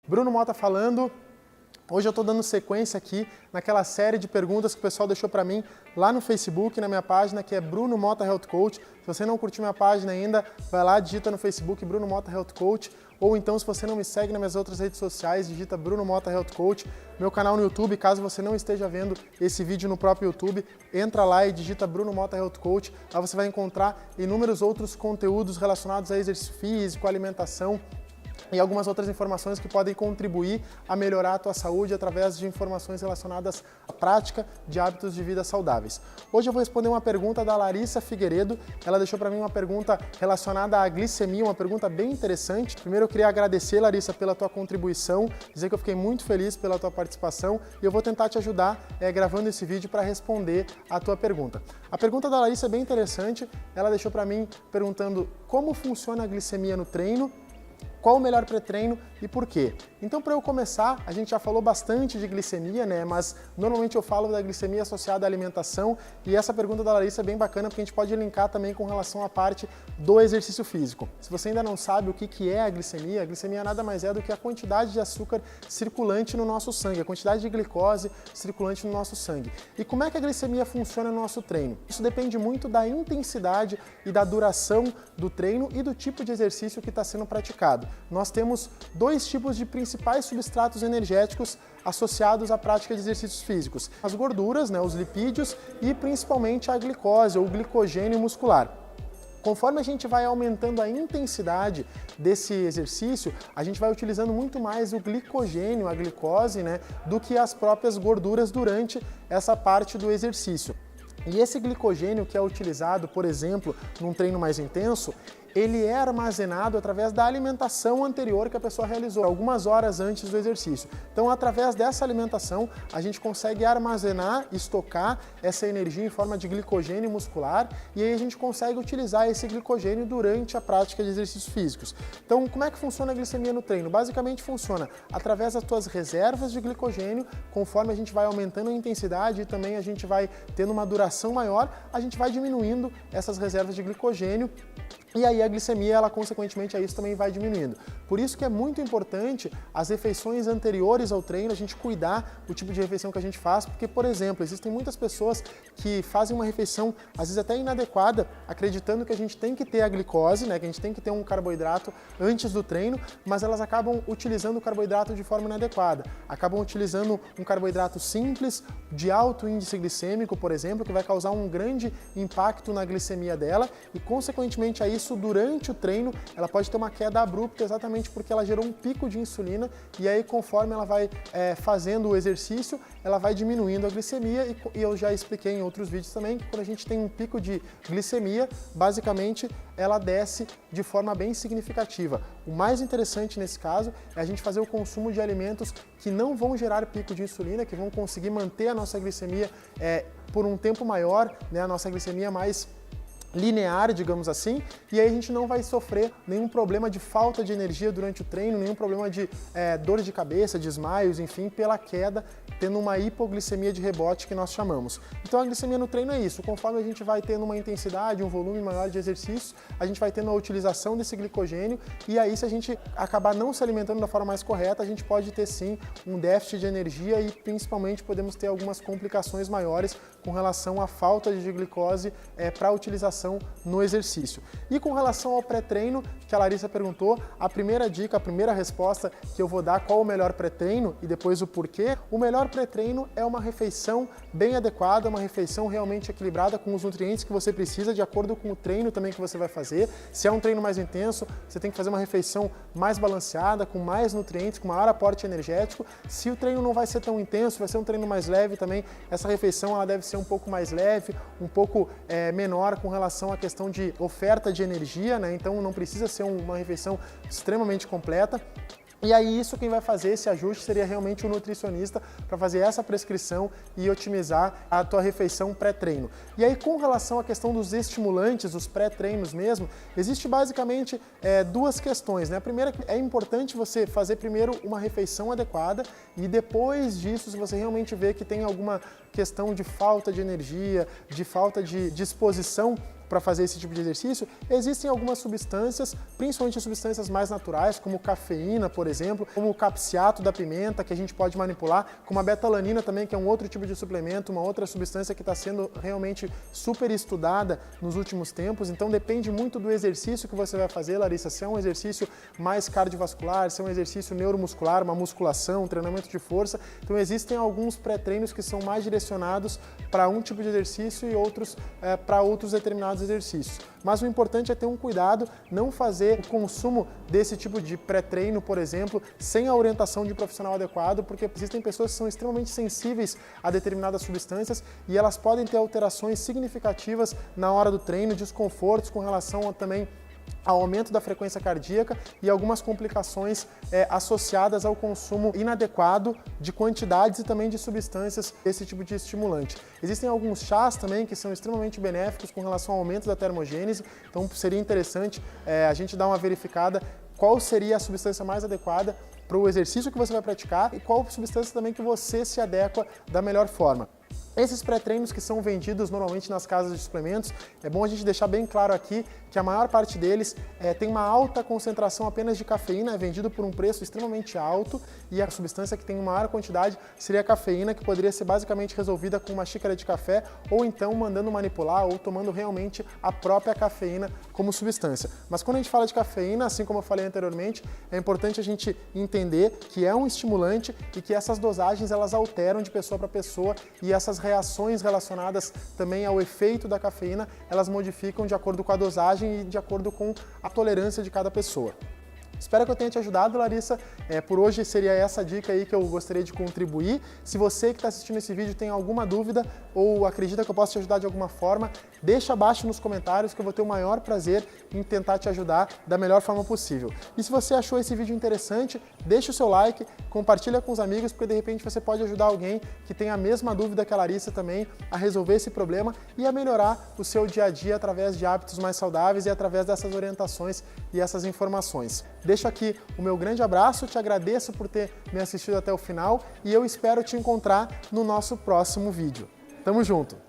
Bruno Mota falando. Hoje eu estou dando sequência aqui naquela série de perguntas que o pessoal deixou para mim lá no Facebook, na minha página, que é Bruno Mota Health Coach. Se você não curtiu minha página ainda, vai lá, digita no Facebook Bruno Mota Health Coach. Ou então, se você não me segue nas minhas outras redes sociais, digita Bruno Mota Health Coach. Meu canal no YouTube, caso você não esteja vendo esse vídeo no próprio YouTube, entra lá e digita Bruno Mota Health Coach. Lá você vai encontrar inúmeros outros conteúdos relacionados a exercício físico, alimentação, e algumas outras informações que podem contribuir a melhorar a tua saúde através de informações relacionadas à prática de hábitos de vida saudáveis. Hoje eu vou responder uma pergunta da Larissa Figueiredo. Ela deixou para mim uma pergunta relacionada à glicemia, uma pergunta bem interessante. Primeiro eu queria agradecer, Larissa, pela tua contribuição, dizer que eu fiquei muito feliz pela tua participação e eu vou tentar te ajudar gravando esse vídeo para responder a tua pergunta. A pergunta da Larissa é bem interessante. Ela deixou para mim perguntando como funciona a glicemia no treino, qual o melhor pré-treino e por quê? Então, para eu começar, a gente já falou bastante de glicemia, né? Mas normalmente eu falo da glicemia associada à alimentação e essa pergunta da Larissa é bem bacana porque a gente pode linkar também com relação à parte do exercício físico. Se você ainda não sabe o que é a glicemia nada mais é do que a quantidade de açúcar circulante no nosso sangue, a quantidade de glicose circulante no nosso sangue. E como é que a glicemia funciona no nosso treino? Isso depende muito da intensidade e da duração do treino e do tipo de exercício que está sendo praticado. Nós temos dois tipos de principais substratos energéticos associados à prática de exercícios físicos: as gorduras, né, os lipídios, e principalmente a glicose ou glicogênio muscular. Conforme a gente vai aumentando a intensidade desse exercício, a gente vai utilizando muito mais o glicogênio, a glicose, né, do que as próprias gorduras durante essa parte do exercício. E esse glicogênio que é utilizado, por exemplo, num treino mais intenso, ele é armazenado através da alimentação anterior que a pessoa realizou, algumas horas antes do exercício. Então, através dessa alimentação, a gente consegue armazenar, estocar essa energia em forma de glicogênio muscular e aí a gente consegue utilizar esse glicogênio durante a prática de exercícios físicos. Então, como é que funciona a glicemia no treino? Basicamente funciona através das tuas reservas de glicogênio. Conforme a gente vai aumentando a intensidade e também a gente vai tendo uma duração maior, a gente vai diminuindo essas reservas de glicogênio. E aí a glicemia, ela consequentemente a isso também vai diminuindo. Por isso que é muito importante as refeições anteriores ao treino, a gente cuidar do tipo de refeição que a gente faz, porque, por exemplo, existem muitas pessoas que fazem uma refeição, às vezes até inadequada, acreditando que a gente tem que ter a glicose, né, que a gente tem que ter um carboidrato antes do treino, mas elas acabam utilizando o carboidrato de forma inadequada. Acabam utilizando um carboidrato simples, de alto índice glicêmico, por exemplo, que vai causar um grande impacto na glicemia dela e, consequentemente, a isso, durante o treino, ela pode ter uma queda abrupta exatamente porque ela gerou um pico de insulina e aí, conforme ela vai fazendo o exercício, ela vai diminuindo a glicemia e eu já expliquei em outros vídeos também que quando a gente tem um pico de glicemia, basicamente ela desce de forma bem significativa. O mais interessante nesse caso é a gente fazer o consumo de alimentos que não vão gerar pico de insulina, que vão conseguir manter a nossa glicemia por um tempo maior, né, a nossa glicemia mais linear, digamos assim, e aí a gente não vai sofrer nenhum problema de falta de energia durante o treino, nenhum problema de dor de cabeça, desmaios, enfim, pela queda, tendo uma hipoglicemia de rebote que nós chamamos. Então a glicemia no treino é isso, conforme a gente vai tendo uma intensidade, um volume maior de exercícios, a gente vai tendo a utilização desse glicogênio e aí, se a gente acabar não se alimentando da forma mais correta, a gente pode ter sim um déficit de energia e principalmente podemos ter algumas complicações maiores com relação à falta de glicose para a utilização no exercício. E com relação ao pré-treino, que a Larissa perguntou, a primeira dica, a primeira resposta que eu vou dar, qual o melhor pré-treino e depois o porquê, o melhor pré-treino é uma refeição bem adequada, uma refeição realmente equilibrada com os nutrientes que você precisa, de acordo com o treino também que você vai fazer. Se é um treino mais intenso, você tem que fazer uma refeição mais balanceada, com mais nutrientes, com maior aporte energético. Se o treino não vai ser tão intenso, vai ser um treino mais leve também, essa refeição ela deve ser um pouco mais leve, um pouco menor com relação à questão de oferta de energia, né? Então não precisa ser uma refeição extremamente completa. E aí isso quem vai fazer esse ajuste seria realmente o nutricionista para fazer essa prescrição e otimizar a tua refeição pré-treino. E aí com relação à questão dos estimulantes, os pré-treinos mesmo, existe basicamente duas questões, né? A primeira é importante você fazer primeiro uma refeição adequada e depois disso, se você realmente vê que tem alguma questão de falta de energia, de falta de disposição para fazer esse tipo de exercício, existem algumas substâncias, principalmente substâncias mais naturais, como cafeína, por exemplo, como o capsaicino da pimenta, que a gente pode manipular, como a betalanina também, que é um outro tipo de suplemento, uma outra substância que está sendo realmente super estudada nos últimos tempos. Então depende muito do exercício que você vai fazer, Larissa, se é um exercício mais cardiovascular, se é um exercício neuromuscular, uma musculação, um treinamento de força. Então existem alguns pré-treinos que são mais direcionados para um tipo de exercício e outros para outros determinados exercícios. Mas o importante é ter um cuidado, não fazer o consumo desse tipo de pré-treino, por exemplo, sem a orientação de profissional adequado, porque existem pessoas que são extremamente sensíveis a determinadas substâncias e elas podem ter alterações significativas na hora do treino, desconfortos com relação também ao aumento da frequência cardíaca e algumas complicações associadas ao consumo inadequado de quantidades e também de substâncias desse tipo de estimulante. Existem alguns chás também que são extremamente benéficos com relação ao aumento da termogênese, então seria interessante a gente dar uma verificada qual seria a substância mais adequada para o exercício que você vai praticar e qual substância também que você se adequa da melhor forma. Esses pré-treinos que são vendidos normalmente nas casas de suplementos, é bom a gente deixar bem claro aqui que a maior parte deles tem uma alta concentração apenas de cafeína, é vendido por um preço extremamente alto e a substância que tem maior quantidade seria a cafeína, que poderia ser basicamente resolvida com uma xícara de café ou então mandando manipular ou tomando realmente a própria cafeína como substância. Mas quando a gente fala de cafeína, assim como eu falei anteriormente, é importante a gente entender que é um estimulante e que essas dosagens elas alteram de pessoa para pessoa e essas reações relacionadas também ao efeito da cafeína, elas modificam de acordo com a dosagem e de acordo com a tolerância de cada pessoa. Espero que eu tenha te ajudado, Larissa. Por hoje seria essa dica aí que eu gostaria de contribuir. Se você que está assistindo esse vídeo tem alguma dúvida ou acredita que eu posso te ajudar de alguma forma, deixa abaixo nos comentários que eu vou ter o maior prazer em tentar te ajudar da melhor forma possível. E se você achou esse vídeo interessante, deixa o seu like, compartilha com os amigos, porque de repente você pode ajudar alguém que tem a mesma dúvida que a Larissa também a resolver esse problema e a melhorar o seu dia a dia através de hábitos mais saudáveis e através dessas orientações e essas informações. Deixo aqui o meu grande abraço, te agradeço por ter me assistido até o final e eu espero te encontrar no nosso próximo vídeo. Tamo junto!